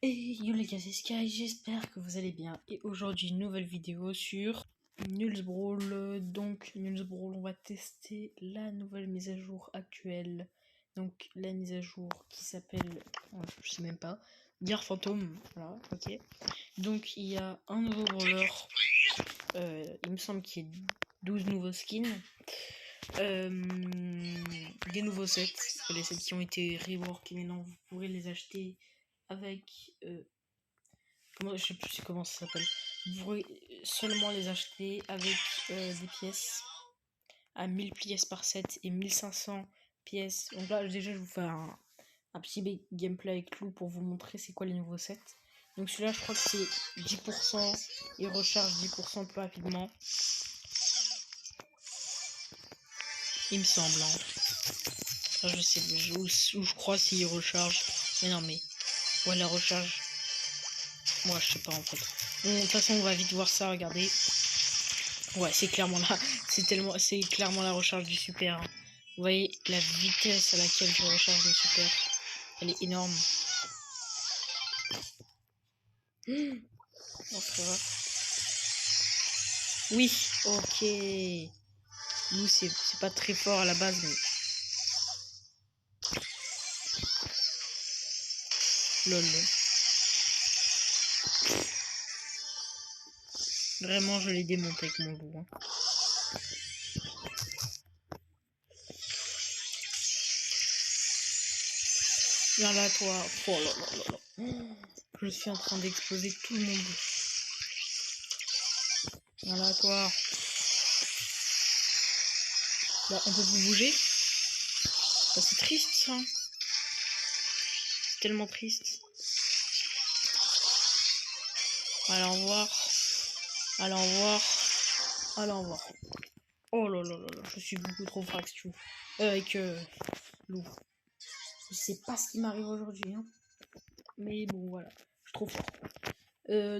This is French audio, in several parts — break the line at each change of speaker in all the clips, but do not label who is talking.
Et yo les gars, c'est Sky, j'espère que vous allez bien. Et aujourd'hui, une nouvelle vidéo sur Nulz Brawl. Donc, Nulz Brawl, on va tester la nouvelle mise à jour actuelle. Donc, la mise à jour qui s'appelle, je sais même pas, Guerre Fantôme. Voilà, ok. Donc, il y a un nouveau brawler. Il me semble qu'il y a 12 nouveaux skins. Des nouveaux sets. Les sets qui ont été rework et maintenant vous pourrez les acheter avec. Je sais plus comment ça s'appelle. Vous pourrez seulement les acheter avec des pièces à 1000 pièces par set et 1500 pièces. Donc là, déjà, je vous fais un petit gameplay avec Clou pour vous montrer c'est quoi les nouveaux sets. Donc celui-là, je crois que c'est 10%. Il recharge 10% plus rapidement. Il me semble. Hein. Enfin, je sais, où je crois s'il recharge. Mais non, mais. Ouais, la recharge. Moi, je sais pas en fait. Bon, de toute façon, on va vite voir ça, regardez. Ouais, c'est clairement là. C'est clairement la recharge du super. Hein. Vous voyez la vitesse à laquelle je recharge le super. Elle est énorme. Oh, frère. Oui, ok. Nous, c'est pas très fort à la base, mais. Lol. Vraiment, je l'ai démonté avec mon loup. Hein. Viens là, toi. Oh là là là là. Je suis en train d'exploser tout le monde. Viens là, toi. Là, on peut vous bouger. Bah, c'est triste, ça. C'est tellement triste. Allez, au revoir. Allez, au revoir. Allez, au revoir. Oh là là là là, je suis beaucoup trop fraction. Avec Lou. Je sais pas ce qui m'arrive aujourd'hui. Hein. Mais bon, voilà. Je suis trop fort.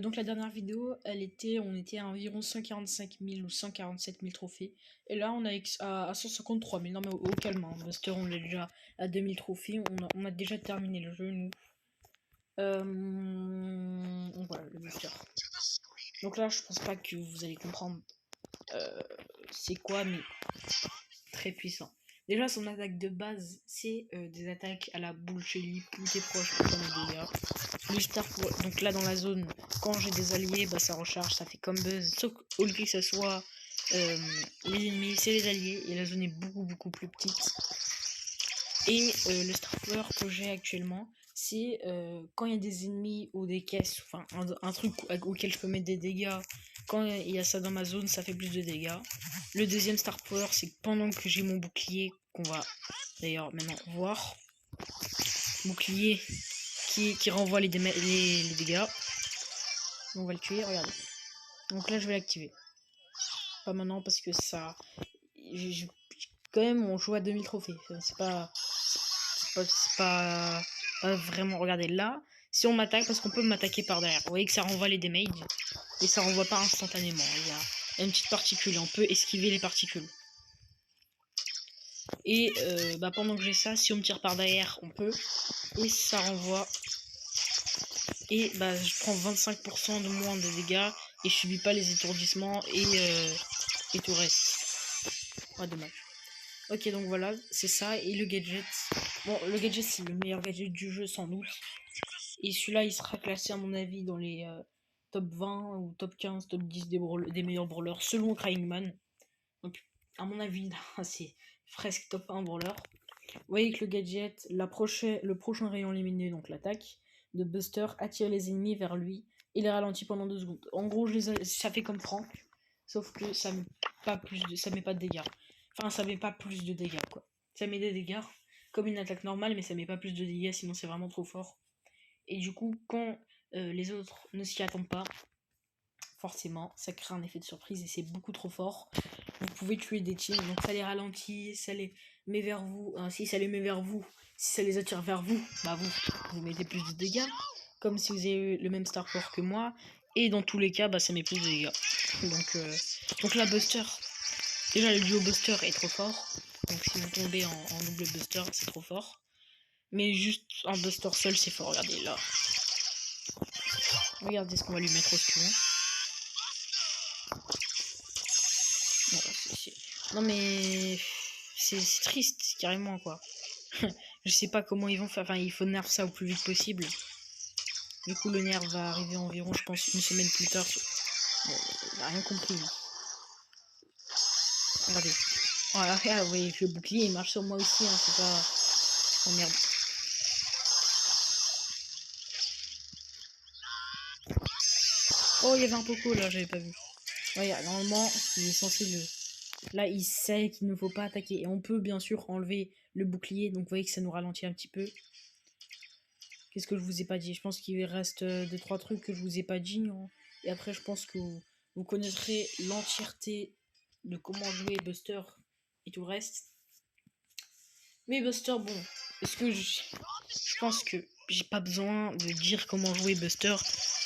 Donc la dernière vidéo, on était à environ 145 000 ou 147 000 trophées. Et là, on est à 153 000. Non mais au calme, hein. Buster, on est déjà à 2000 trophées. On a déjà terminé le jeu, nous. Voilà, le Buster. Donc là, je pense pas que vous allez comprendre c'est quoi, mais très puissant. Déjà, son attaque de base, c'est des attaques à la boule chez lui, plus t'es proche, plus t'en as d'ailleurs. Le star donc là dans la zone, quand j'ai des alliés, bah ça recharge, ça fait comme buzz. Sauf au lieu que ce soit les ennemis, c'est les alliés, et la zone est beaucoup plus petite. Et le star power que j'ai actuellement, c'est quand il y a des ennemis ou des caisses, enfin un truc auquel je peux mettre des dégâts, quand il y a ça dans ma zone, ça fait plus de dégâts. Le deuxième star power, c'est que pendant que j'ai mon bouclier, qu'on va d'ailleurs maintenant voir, bouclier qui renvoie les dégâts. On va le tuer, regardez. Donc là, je vais l'activer. Pas maintenant parce que ça... Quand même, on joue à 2000 trophées. C'est pas vraiment... Regardez, là, si on m'attaque, parce qu'on peut m'attaquer par derrière. Vous voyez que ça renvoie les damages. Et ça renvoie pas instantanément. Il y a une petite particule. On peut esquiver les particules. Et pendant que j'ai ça, si on me tire par derrière, on peut. Et ça renvoie. Et je prends 25% de moins de dégâts. Et je subis pas les étourdissements et tout reste. Ah, dommage. Ok, donc voilà, c'est ça. Et le gadget. Bon, le gadget, c'est le meilleur gadget du jeu, sans doute. Et celui-là, il sera classé, à mon avis, dans les top 20 ou top 15, top 10 des meilleurs brawlers, selon Crying Man. Donc, à mon avis, c'est presque top 1 brawler. Vous voyez que le gadget, le prochain rayon lumineux, donc l'attaque de Buster, attire les ennemis vers lui et les ralentit pendant 2 secondes. En gros, ça fait comme Franck, sauf que ça met pas de dégâts. Enfin, ça met pas plus de dégâts, quoi. Ça met des dégâts, comme une attaque normale, mais ça met pas plus de dégâts, sinon c'est vraiment trop fort. Et du coup, quand les autres ne s'y attendent pas, forcément, ça crée un effet de surprise et c'est beaucoup trop fort. Vous pouvez tuer des teams, donc ça les ralentit, ça les met vers vous. Si ça les met vers vous, si ça les attire vers vous, vous mettez plus de dégâts, comme si vous avez eu le même star power que moi. Et dans tous les cas, ça met plus de dégâts. Donc là, Buster, déjà le duo Buster est trop fort. Donc si vous tombez en double Buster, c'est trop fort. Mais juste un Buster seul, c'est fort. Regardez là. Regardez ce qu'on va lui mettre au suivant. Non mais c'est triste carrément quoi. Je sais pas comment ils vont faire. Enfin, il faut nerf ça au plus vite possible. Du coup, le nerf va arriver environ, je pense, une semaine plus tard. Bon, il a rien compris. Regardez. Oh là, ah, oui, le bouclier il marche sur moi aussi. Hein, c'est pas. Oh merde. Oh, il y avait un poco là, j'avais pas vu. Ouais, normalement, il est censé le. Là, il sait qu'il ne faut pas attaquer. Et on peut bien sûr enlever le bouclier. Donc, vous voyez que ça nous ralentit un petit peu. Qu'est-ce que je vous ai pas dit? Je pense qu'il reste 2-3 trucs que je vous ai pas dit. Hein. Et après, je pense que vous connaîtrez l'entièreté de comment jouer Buster et tout le reste. Mais Buster, bon, est-ce que je pense que j'ai pas besoin de dire comment jouer Buster.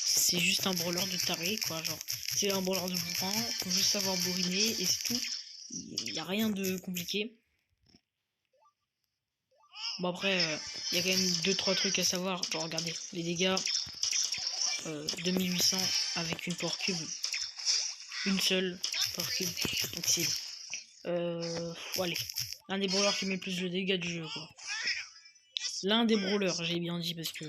C'est juste un brawler de taré, quoi. Genre, c'est un brawler de bourrin. Faut juste savoir bourriner et c'est tout. Il n'y a rien de compliqué. Bon, après, il y a quand même 2-3 trucs à savoir. Genre, regardez, les dégâts. 2800 avec une power cube. Une seule power cube. Donc c'est allez, l'un des brawlers qui met le plus de dégâts du jeu quoi. L'un des brawlers, j'ai bien dit parce que.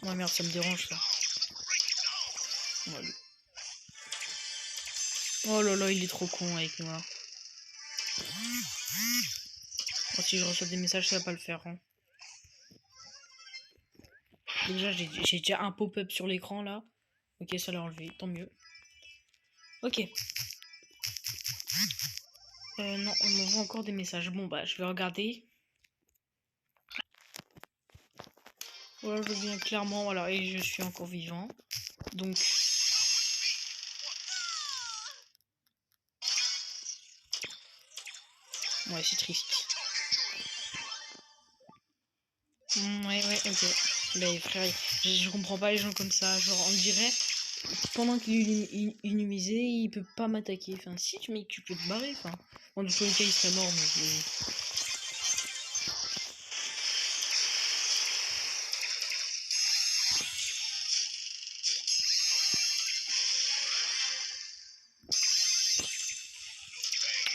Oh merde, ça me dérange ça. Oh là là, il est trop con avec moi. Oh, si je reçois des messages, ça va pas le faire. Hein. Déjà, j'ai déjà un pop-up sur l'écran là. Ok, ça l'a enlevé, tant mieux. Ok. Non, on m'envoie encore des messages. Bon, bah, je vais regarder. Voilà, je viens clairement, voilà, et je suis encore vivant. Donc. Ouais, c'est triste. Ouais, ok. Mais frère, je comprends pas les gens comme ça. Genre, on dirait, pendant qu'il est inhumisé, il peut pas m'attaquer. Enfin, si, mais tu peux te barrer. Enfin, bon, dans tous les cas, il serait mort,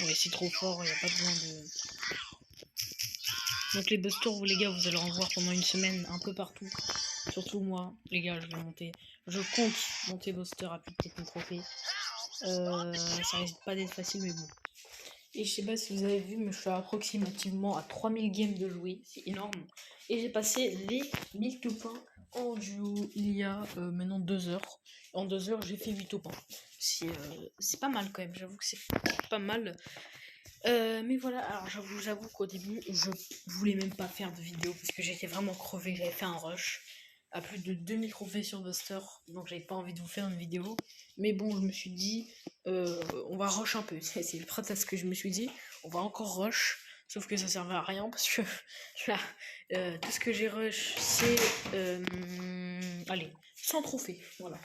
mais ouais, c'est trop fort, y a pas besoin de. Donc, les busters, vous les gars, vous allez en voir pendant une semaine un peu partout. Surtout moi, les gars, je vais monter. Je compte monter Buster à plus de 4000 trophées. Ça risque pas d'être facile, mais bon. Et je sais pas si vous avez vu, mais je suis approximativement à 3000 games de jouer. C'est énorme. Et j'ai passé les 1000 topins en duo il y a maintenant 2 heures. En 2 heures, j'ai fait 8 topins. C'est pas mal quand même. J'avoue que c'est pas mal. Mais voilà, alors j'avoue qu'au début, je voulais même pas faire de vidéo parce que j'étais vraiment crevé. J'avais fait un rush à plus de 2000 trophées sur Buster. Donc j'avais pas envie de vous faire une vidéo. Mais bon, je me suis dit, on va rush un peu. C'est le prétexte que je me suis dit. On va encore rush. Sauf que ça servait à rien parce que là, tout ce que j'ai rush, c'est. Allez, 100 trophées. Voilà.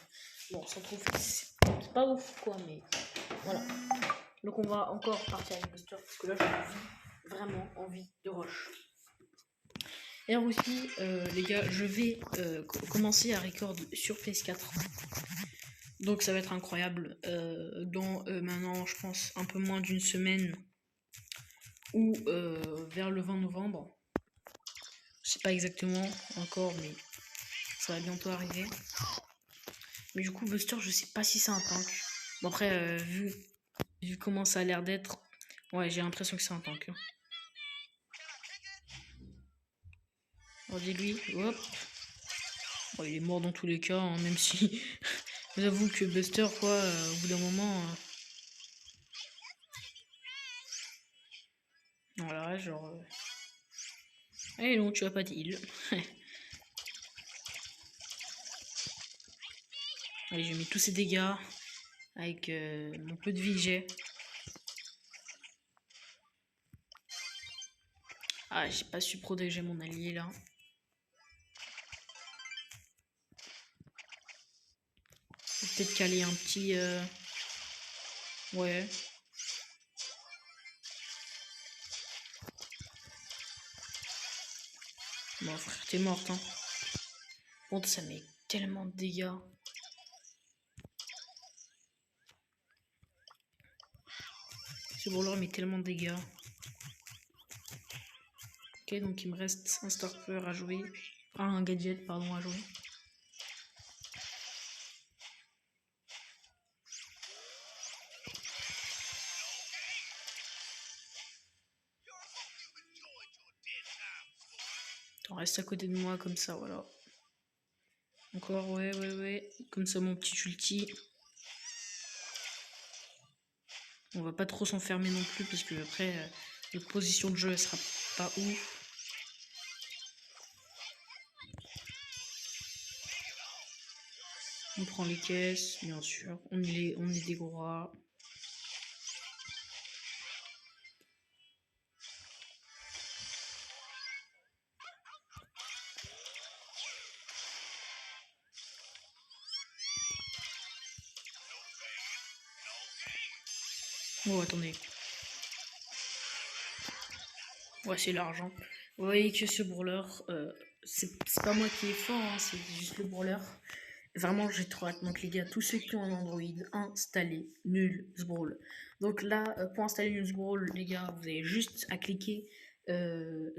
Bon, 100 trophées, c'est pas ouf quoi, mais voilà. Donc on va encore partir avec Buster parce que là j'ai vraiment envie de rush. Et alors aussi, les gars, je vais commencer à record sur PS4. Donc ça va être incroyable. Dans maintenant, je pense, un peu moins d'une semaine ou vers le 20 novembre. Je sais pas exactement encore, mais ça va bientôt arriver. Mais du coup, Buster, je sais pas si c'est un tank. Bon après, vu comment ça a l'air d'être, ouais, j'ai l'impression que c'est un tank. Hein. Regardez-lui, hop. Bon, il est mort dans tous les cas, hein, même si j'avoue que Buster, quoi, au bout d'un moment. Voilà, genre. Eh non, tu as pas d'île. Allez, je mets tous ces dégâts avec mon peu de vie que j'ai. Ah, j'ai pas su protéger mon allié là. Peut-être caler un petit. Ouais. Bon frère, t'es morte hein. Bon, ça met tellement de dégâts. Ce brawler met tellement de dégâts. Ok, donc il me reste un starter à jouer. Ah, un gadget, pardon, à jouer. Attends, reste à côté de moi comme ça, voilà. Encore, ouais. Comme ça, mon petit ulti. On va pas trop s'enfermer non plus, parce que après, notre position de jeu, elle sera pas ouf. On prend les caisses, bien sûr. On est des gros rats. Oh, attendez. Ouais, c'est l'argent. Vous voyez que ce brawler, c'est pas moi qui est fort, hein, c'est juste le brawler. Vraiment, j'ai trop hâte. Donc, les gars, tous ceux qui ont un Android, installez Nul Brawl. Donc là, pour installer Nul Brawl, les gars, vous avez juste à cliquer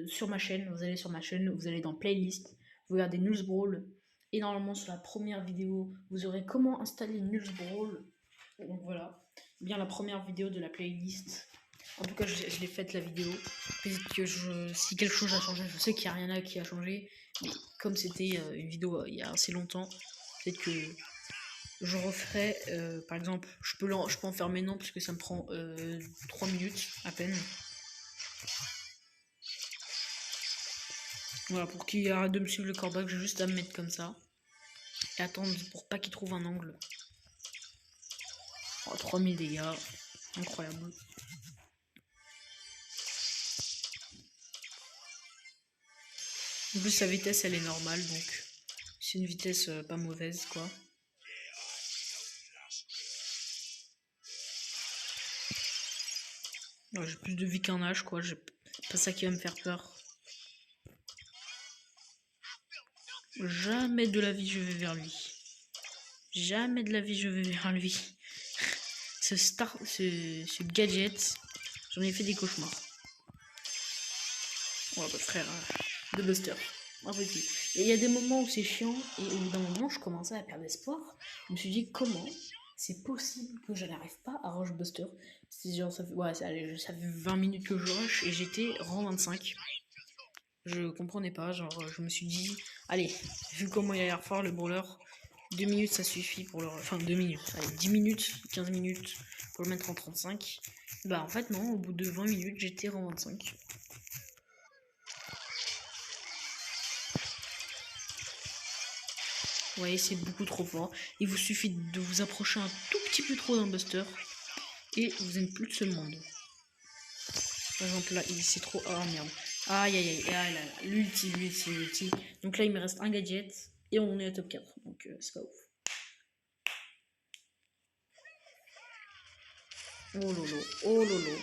sur ma chaîne. Vous allez sur ma chaîne, vous allez dans Playlist, vous regardez Nul Brawl. Et normalement, sur la première vidéo, vous aurez comment installer Nul Brawl. Donc voilà, bien la première vidéo de la playlist. En tout cas, je l'ai faite la vidéo. Peut-être que si quelque chose a changé, je sais qu'il n'y a rien là qui a changé. Mais comme c'était une vidéo il y a assez longtemps, peut-être que je referai. Par exemple, je peux en faire maintenant parce que ça me prend 3 minutes à peine. Voilà, pour qu'il arrête de me suivre le corbac, j'ai juste à me mettre comme ça. Et attendre pour pas qu'il trouve un angle. Oh, 3000 dégâts. Incroyable. En plus, sa vitesse, elle est normale, donc c'est une vitesse pas mauvaise, quoi. Ouais, j'ai plus de vie qu'un âge, quoi. C'est pas ça qui va me faire peur. Jamais de la vie je vais vers lui. Jamais de la vie je vais vers lui. ce gadget, j'en ai fait des cauchemars. Ouais, bah frère, de Buster. Impossible. Et il y a des moments où c'est chiant, et au bout d'un moment, je commençais à perdre espoir. Je me suis dit, comment c'est possible que je n'arrive pas à rush Buster? C'est genre, ça fait 20 minutes que je rush, et j'étais rang 25. Je comprenais pas, genre, je me suis dit, allez, vu comment il a l'air fort le brawler, 2 minutes ça suffit pour le. Enfin, 2 minutes, allez, 10 minutes, 15 minutes pour le mettre en 35. Bah, en fait, non, au bout de 20 minutes, j'étais rang 25. Ouais, c'est beaucoup trop fort. Il vous suffit de vous approcher un tout petit peu trop d'un Buster et vous n'êtes plus de ce monde. Par exemple, là, c'est trop. Ah merde. Aïe aïe aïe. Ah là là. L'ulti. Donc là, il me reste un gadget et on est à top 4. Donc c'est pas ouf. Oh lolo. Oh lolo.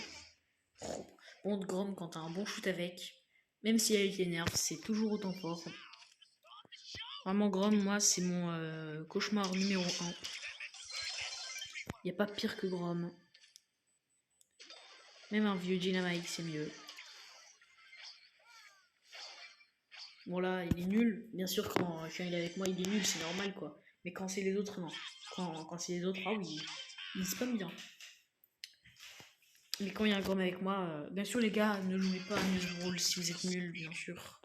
Oh. Bon, Grom, quand t'as un bon shoot avec, même si elle t'énerve, c'est toujours autant fort. Vraiment, Grom, moi, c'est mon cauchemar numéro 1. Y a pas pire que Grom. Même un vieux Dynamite, c'est mieux. Bon là, il est nul. Bien sûr, quand il est avec moi, il est nul, c'est normal quoi. Mais quand c'est les autres, non. Quand c'est les autres, ah oui, il spamme bien. Mais quand il y a un Grom avec moi, bien sûr les gars, ne jouez pas à Nul Brawl si vous êtes nuls, bien sûr.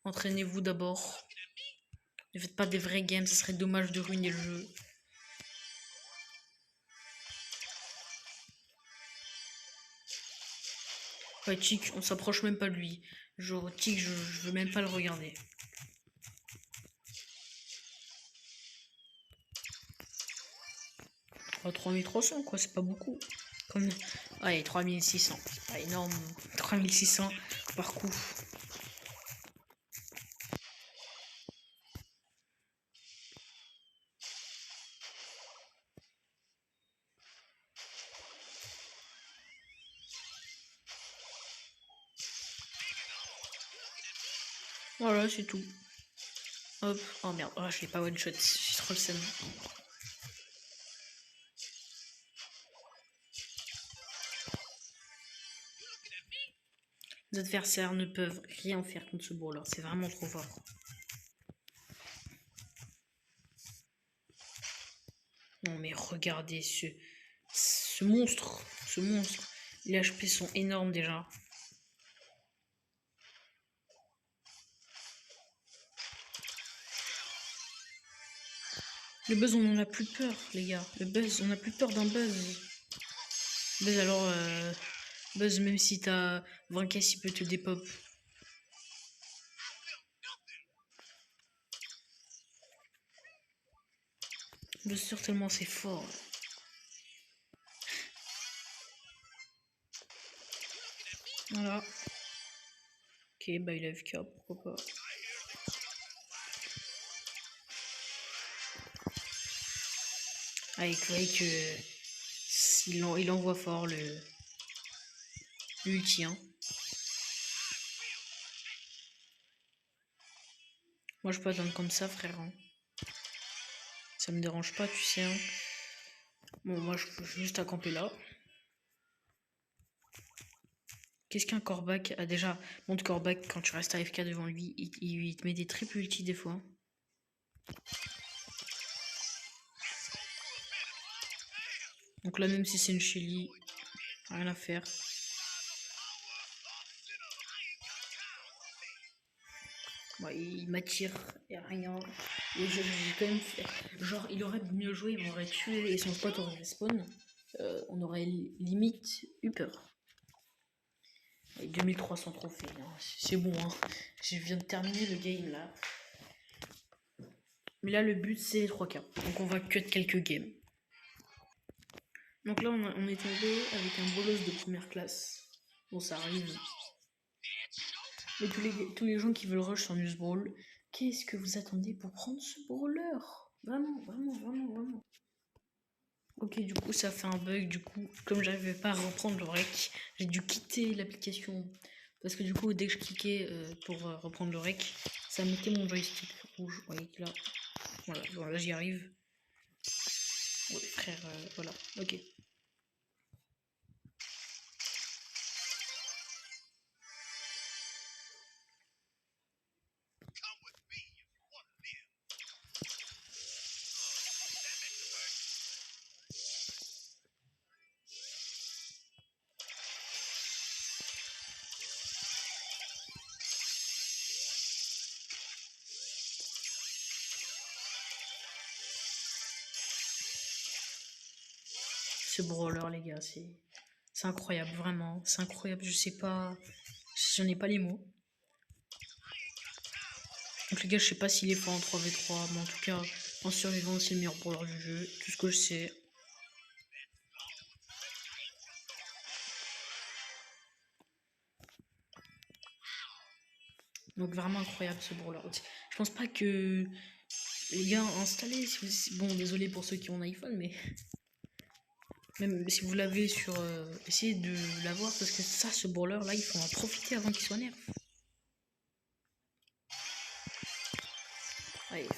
Entraînez-vous d'abord. Ne faites pas des vrais games, ce serait dommage de ruiner le jeu. Ouais, Chick, on s'approche même pas de lui. Genre, Chick, je veux même pas le regarder. Oh, 3300 quoi, c'est pas beaucoup. Comme... Ouais, 3600. C'est pas énorme. 3600 par coup. Voilà, c'est tout. Hop. Oh merde, oh, je l'ai pas one shot, j'ai trop le seum. Les adversaires ne peuvent rien faire contre ce brawler, c'est vraiment trop fort. Non mais regardez ce monstre, Les HP sont énormes déjà. Le buzz, on en a plus peur, les gars. Le buzz, on a plus peur d'un buzz. Buzz, alors, buzz, même si t'as 20 caisses, il peut te dépop. Buzz, sûr, tellement c'est fort. Voilà. Ok, bah il a FK, pourquoi pas. Ah, et vous voyez que il envoie fort l'ulti, hein. Moi, je peux attendre comme ça, frère. Hein. Ça me dérange pas, tu sais. Hein. Bon, moi, je peux juste à camper là. Qu'est-ce qu'un Corbac a déjà? Monte Corbac, quand tu restes AFK devant lui, il te met des triples ulti des fois. Donc là, même si c'est une Shelly, rien à faire. Bon, il m'attire, et rien. Et j'ai quand même fait. Genre, il aurait mieux joué, il m'aurait tué et son pote aurait respawn. On aurait limite eu peur. Et 2300 trophées, hein. C'est bon, hein. Je viens de terminer le game là. Mais là, le but c'est les 3K. Donc on va cut quelques games. Donc là, on est tombé avec un bolos de première classe. Bon, ça arrive. Mais tous les gens qui veulent rush sur News Brawl, qu'est-ce que vous attendez pour prendre ce brawler? Vraiment, vraiment, vraiment, vraiment. Ok, du coup, ça fait un bug. Du coup, comme j'arrivais pas à reprendre le rec, j'ai dû quitter l'application. Parce que du coup, dès que je cliquais pour reprendre le rec, ça mettait mon joystick rouge. Vous voyez que là, voilà, bon, là j'y arrive. Ouais, frère, voilà, ok. Ce brawler, les gars, c'est incroyable, vraiment. C'est incroyable, je sais pas. J'en ai pas les mots. Donc, les gars, je sais pas s'il est fort en 3v3, mais en tout cas, en survivant, c'est le meilleur brawler du jeu. Tout ce que je sais. Donc, vraiment incroyable ce brawler. Je pense pas que. Les gars, installez. Bon, désolé pour ceux qui ont un iPhone, mais. Même si vous l'avez sur. Essayez de l'avoir parce que ça, ce brawler là, il faut en profiter avant qu'il soit nerf. Allez,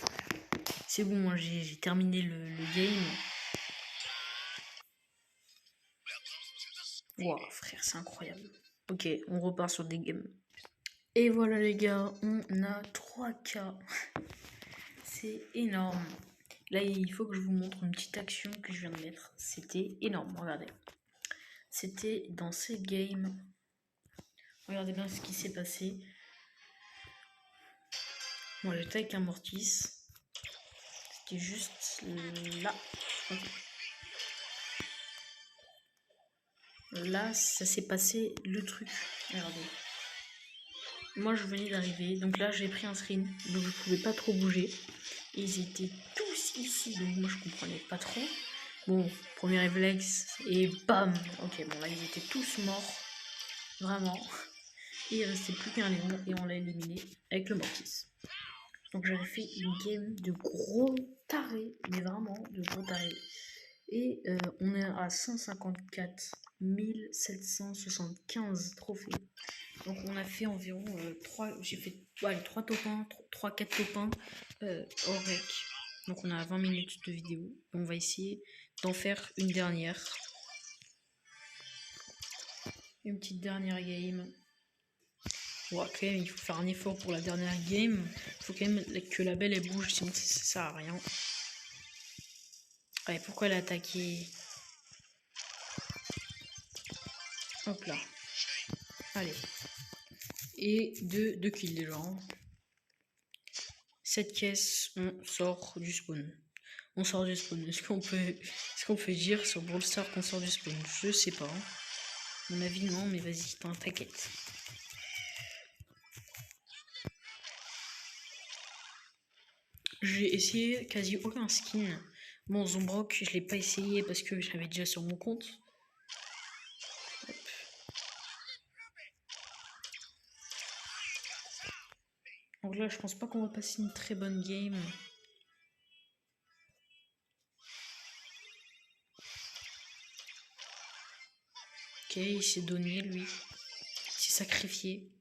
c'est bon, hein, j'ai terminé le game. Wow, frère, c'est incroyable. Ok, on repart sur des games. Et voilà les gars, on a 3K. C'est énorme. Là, il faut que je vous montre une petite action que je viens de mettre. C'était énorme, regardez. C'était dans ces games. Regardez bien ce qui s'est passé. Moi, j'étais avec un Mortis. C'était juste là. Okay. Là, ça s'est passé le truc. Regardez. Moi, je venais d'arriver. Donc là, j'ai pris un screen. Donc, je pouvais pas trop bouger. Et ils étaient tous ici. Donc, moi, je comprenais pas trop. Bon, premier réflexe. Et bam. Ok, bon, là, ils étaient tous morts. Vraiment. Et il restait plus qu'un Léon. Et on l'a éliminé avec le Mortis. Donc, j'avais fait une game de gros tarés. Mais vraiment, de gros tarés. Et on est à 154 775 trophées. Donc on a fait environ 3, j'ai fait 3 top 1, 3-4 top 1 hors rec. Donc on a 20 minutes de vidéo. On va essayer d'en faire une dernière. Une petite dernière game. Bon, quand même, il faut faire un effort pour la dernière game. Il faut quand même que la belle elle bouge, sinon ça sert à rien. Allez, pourquoi elle a attaqué? Hop là. Allez. Et 2 kills déjà. 7 caisses, on sort du spawn. On sort du spawn. Est-ce qu'on peut dire sur Brawl Stars qu'on sort du spawn? Je sais pas. À mon avis, non, mais vas-y, t'inquiète. J'ai essayé quasi aucun skin. Bon, Zombrock, je l'ai pas essayé parce que je l'avais déjà sur mon compte. Hop. Donc là, je pense pas qu'on va passer une très bonne game. Ok, il s'est donné, lui. Il s'est sacrifié.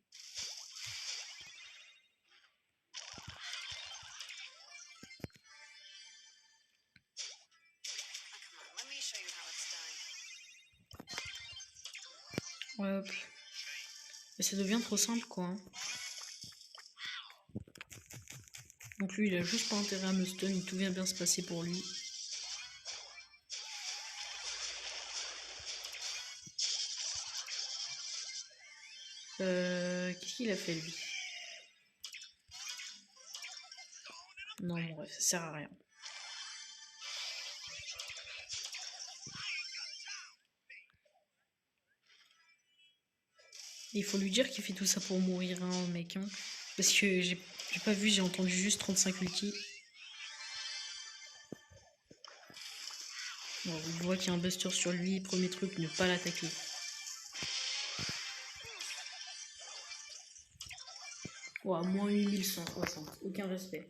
Hop. Mais ça devient trop simple, quoi. Donc lui, il a juste pas intérêt à me stun, tout vient bien se passer pour lui. Qu'est-ce qu'il a fait, lui? Non, bref, ça sert à rien. Il faut lui dire qu'il fait tout ça pour mourir, hein, mec. Hein. Parce que j'ai pas vu, j'ai entendu juste 35 ulti. Bon, on voit qu'il y a un buster sur lui. Premier truc, ne pas l'attaquer. Ouah, moins 8160. Aucun respect.